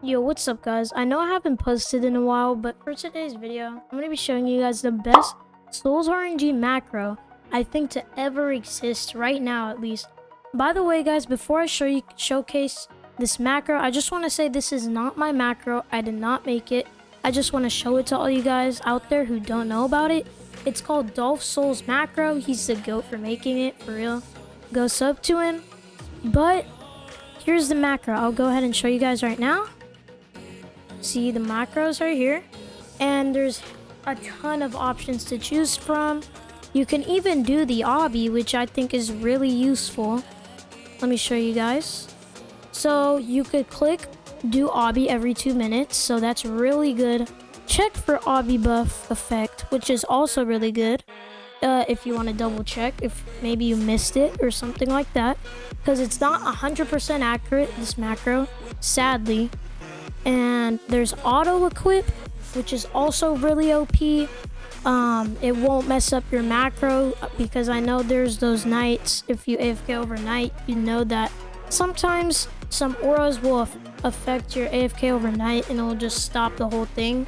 Yo, what's up guys? I know I haven't posted in a while, but for today's video, I'm going to be showing you guys the best SOLS RNG macro I think to ever exist right now at least. By the way guys, before I showcase this macro, I just want to say this is not my macro. I did not make it. I just want to show it to all you guys out there who don't know about it. It's called Dolph SOLS macro. He's the GOAT for making it, for real. Go sub to him. But here's the macro. I'll go ahead and show you guys right now. See, the macros are here, and there's a ton of options to choose from. You can even do the obby, which I think is really useful. Let me show you guys. So you could click do obby every 2 minutes, so that's really good. Check for obby buff effect, which is also really good. If you want to double check if maybe you missed it or something like that, because it's not 100% accurate, this macro, sadly. And there's auto equip, which is also really OP. It won't mess up your macro, because I know there's those nights, if you AFK overnight, you know that sometimes some auras will affect your AFK overnight and it'll just stop the whole thing.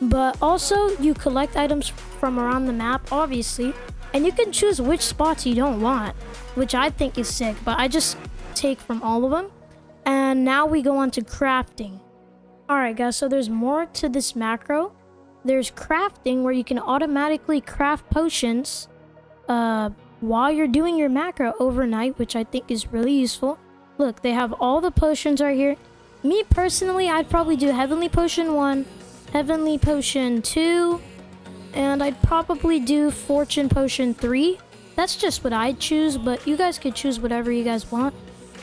But also you collect items from around the map, obviously, and you can choose which spots you don't want, which I think is sick, but I just take from all of them. And now we go on to crafting. Alright guys, so there's more to this macro. There's crafting, where you can automatically craft potions while you're doing your macro overnight, which I think is really useful. Look, they have all the potions right here. Me personally, I'd probably do Heavenly Potion 1, Heavenly Potion 2, and I'd probably do Fortune Potion 3. That's just what I'd choose, but you guys could choose whatever you guys want.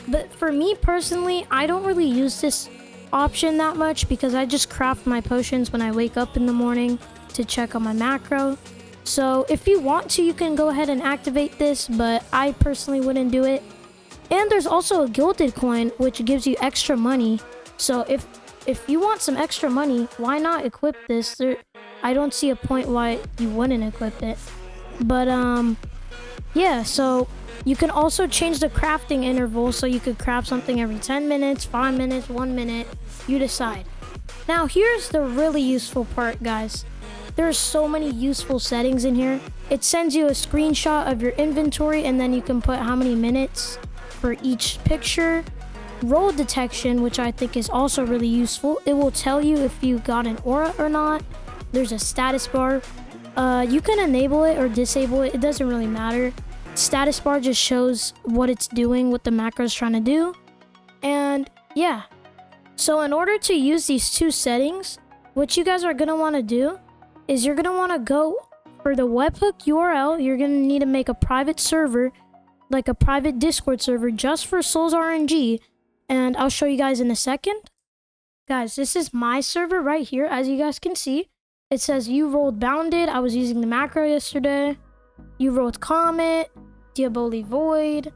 But for me personally, I don't really use this option that much, because I just craft my potions when I wake up in the morning to check on my macro. So if you want to, you can go ahead and activate this, but I personally wouldn't do it. And there's also a gilded coin, which gives you extra money. So if you want some extra money, why not equip this? I don't see a point why you wouldn't equip it. But yeah, so you can also change the crafting interval, so you could craft something every 10 minutes, 5 minutes, 1 minute. You decide. Now here's the really useful part, guys. There's so many useful settings in here. It sends you a screenshot of your inventory, and then you can put how many minutes for each picture. Roll detection, which I think is also really useful. It will tell you if you got an aura or not. There's a status bar. You can enable it or disable it. It doesn't really matter. Status bar just shows what it's doing, what the macro is trying to do. And yeah, so in order to use these two settings, what you guys are going to want to do is you're going to want to go for the webhook URL. You're going to need to make a private server, like a private Discord server just for SOLS RNG, and I'll show you guys in a second. Guys, this is my server right here. As you guys can see, it says you rolled bounded. I was using the macro yesterday. You rolled comet, Diaboli void,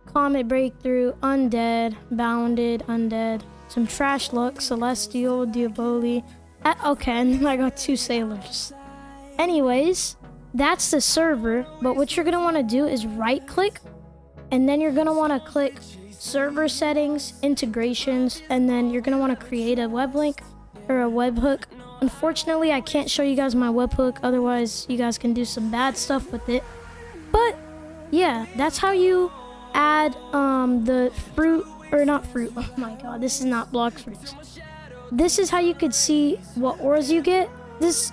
comet breakthrough, undead, bounded, undead, some trash luck, celestial, Diaboli. Okay, and then I got 2 sailors. Anyways, that's the server, but what you're gonna want to do is right click, and then you're gonna want to click server settings, integrations, and then you're gonna want to create a web link or a webhook. Unfortunately, I can't show you guys my webhook, otherwise you guys can do some bad stuff with it. But yeah, that's how you add the fruit, or not fruit, oh my god, this is not block fruits. This is how you could see what auras you get.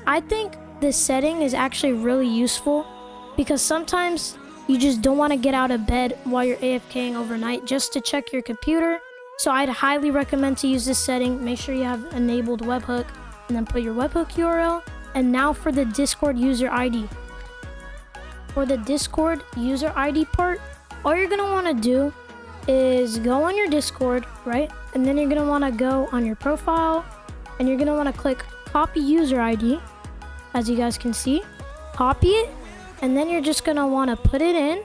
I think this setting is actually really useful, because sometimes you just don't want to get out of bed while you're AFKing overnight just to check your computer. So I'd highly recommend to use this setting. Make sure you have enabled webhook, and then put your webhook URL. And now for the Discord user ID. For the Discord user ID part, all you're going to want to do is go on your Discord, right? And then you're going to want to go on your profile, and you're going to want to click copy user ID. As you guys can see, copy it, and then you're just going to want to put it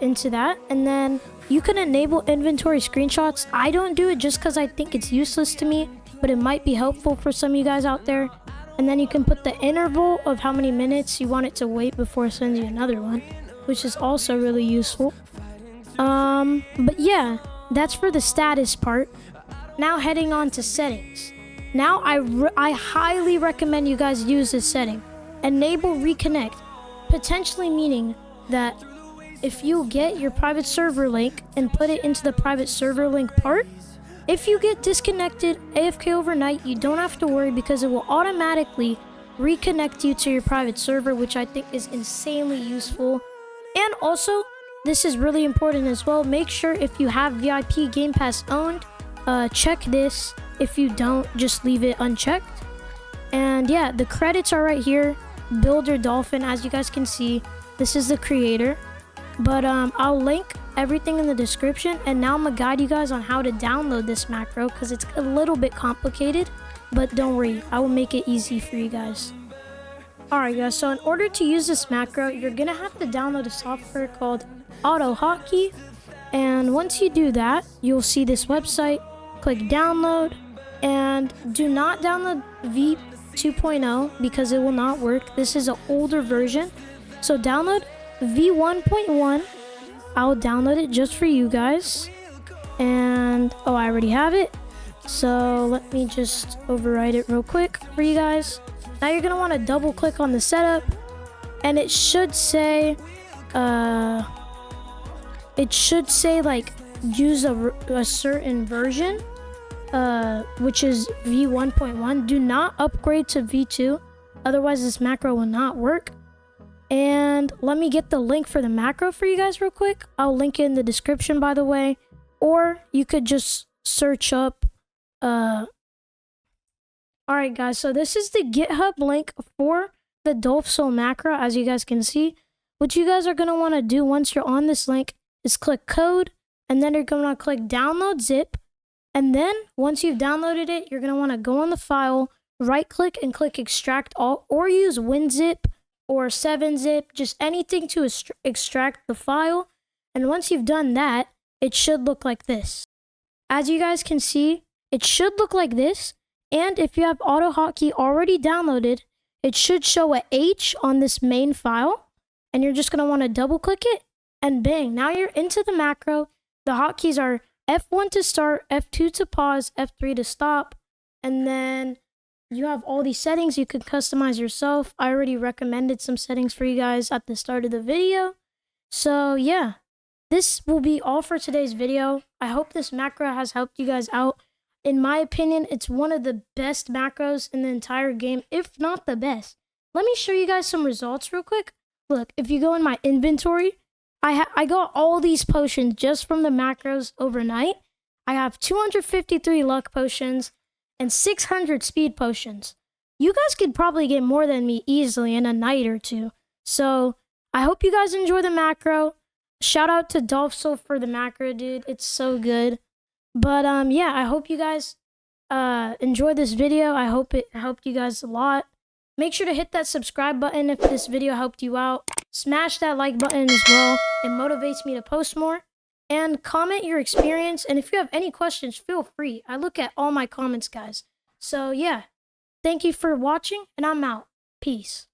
into that, and then you can enable inventory screenshots. I don't do it just because I think it's useless to me, but it might be helpful for some of you guys out there. And then you can put the interval of how many minutes you want it to wait before it sends you another one, which is also really useful. But yeah, that's for the status part. Now heading on to settings. Now I highly recommend you guys use this setting. Enable reconnect, potentially meaning that if you get your private server link and put it into the private server link part, if you get disconnected AFK overnight, you don't have to worry because it will automatically reconnect you to your private server, which I think is insanely useful. And also, this is really important as well. Make sure if you have VIP Game Pass owned, check this. If you don't, just leave it unchecked. And yeah, the credits are right here. Builder Dolphin, as you guys can see, this is the creator. But I'll link everything in the description, and now I'm gonna guide you guys on how to download this macro because it's a little bit complicated, but don't worry, I will make it easy for you guys. Alright guys, so in order to use this macro, you're gonna have to download a software called Auto Hotkey, and once you do that, you'll see this website. Click download, and do not download V 2.0 because it will not work. This is an older version, so download V1.1. I'll download it just for you guys. And oh, I already have it, so let me just overwrite it real quick for you guys. Now you're gonna want to double click on the setup, and it should say like use a certain version, which is V1.1. Do not upgrade to V2, otherwise this macro will not work. And let me get the link for the macro for you guys real quick. I'll link it in the description, by the way, or you could just search up all right guys, so this is the GitHub link for the dopesharkygames macro. As you guys can see, what you guys are going to want to do once you're on this link is click code, and then you're going to click download zip. And then once you've downloaded it, you're going to want to go on the file, right click and click extract all, or use WinZip or 7-zip, just anything to extract the file. And once you've done that, it should look like this. As you guys can see, it should look like this. And if you have Auto Hotkey already downloaded, it should show a H on this main file, and you're just going to want to double click it, and bang, now you're into the macro. The hotkeys are F1 to start, F2 to pause, F3 to stop, and then you have all these settings you can customize yourself. I already recommended some settings for you guys at the start of the video. So yeah, this will be all for today's video. I hope this macro has helped you guys out. In my opinion, it's one of the best macros in the entire game, if not the best. Let me show you guys some results real quick. Look, if you go in my inventory, I got all these potions just from the macros overnight. I have 253 luck potions and 600 speed potions. You guys could probably get more than me easily in a night or two. So I hope you guys enjoy the macro. Shout out to dopesharkygames for the macro, dude. It's so good. But yeah, I hope you guys enjoyed this video. I hope it helped you guys a lot. Make sure to hit that subscribe button if this video helped you out. Smash that like button as well. It motivates me to post more. And comment your experience. And if you have any questions, feel free. I look at all my comments, guys. So yeah, thank you for watching, and I'm out. Peace.